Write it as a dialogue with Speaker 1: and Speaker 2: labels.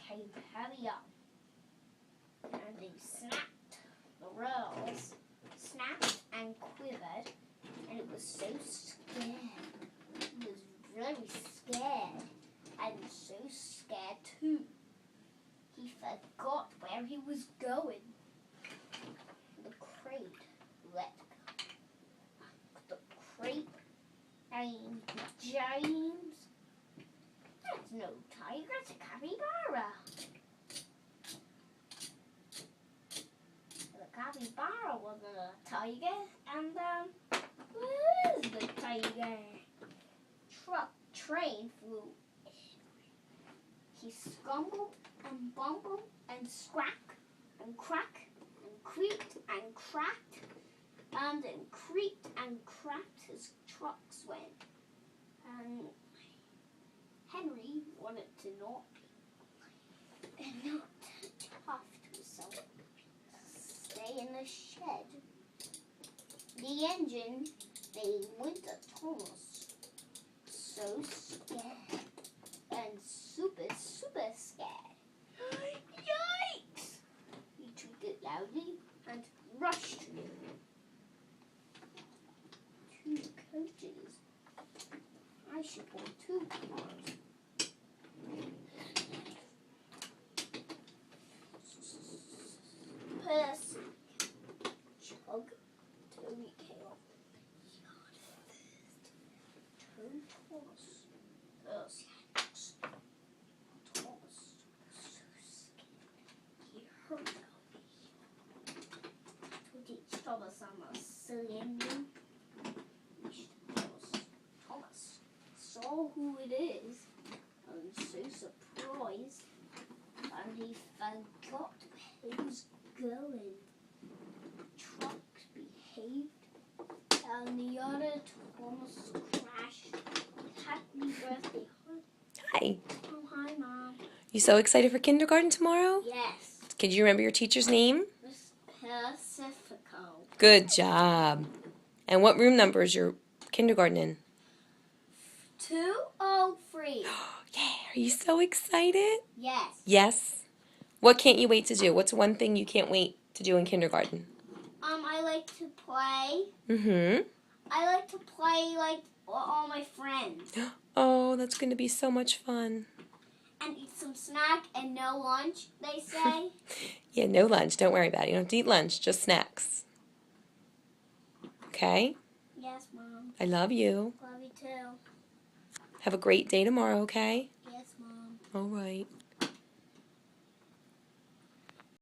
Speaker 1: became heavier. And he snapped. The rails snapped and quivered, and it was so scared. He was very scared, and so scared too. He forgot where he was going. The crate let go. The crate named James. That's no tiger, it's a capybara. The capybara wasn't a tiger, and where is the tiger? Train flew. He scumbled and bumbled and scrack and crack and creaked and cracked and then creaked and cracked his trucks went. And Henry wanted to not tough to himself. Stay in the shed. The engine named Winter Thomas. So scared and super scared. Yikes! He tweeted loudly and rushed to two coaches. I should want 2 cars. Percy, Chug, Toby Kale, Turn Thomas, Percy, Thomas, so scared. He hurt me. To teach Thomas I'm a silly ending. Thomas saw who it is and so surprised, and he forgot where he was going. Trucks behaved, and the other Thomas crashed. Happy birthday.
Speaker 2: Hi.
Speaker 1: Oh, hi, Mom.
Speaker 2: You so excited for kindergarten tomorrow?
Speaker 1: Yes.
Speaker 2: Could you remember your teacher's name?
Speaker 1: Miss Pacifico.
Speaker 2: Good job. And what room number is your kindergarten in?
Speaker 1: 203.
Speaker 2: Yeah, are you so excited?
Speaker 1: Yes.
Speaker 2: Yes. What can't you wait to do? What's one thing you can't wait to do in kindergarten?
Speaker 1: I like to play.
Speaker 2: Mm-hmm.
Speaker 1: I like to play like all my friends.
Speaker 2: Oh, that's going to be so much fun.
Speaker 1: And eat some snack and no lunch, they say.
Speaker 2: Yeah, no lunch. Don't worry about it. You don't have to eat lunch, just snacks. Okay?
Speaker 1: Yes, Mom.
Speaker 2: I love you.
Speaker 1: Love you too.
Speaker 2: Have a great day tomorrow, okay?
Speaker 1: Yes, Mom.
Speaker 2: All right.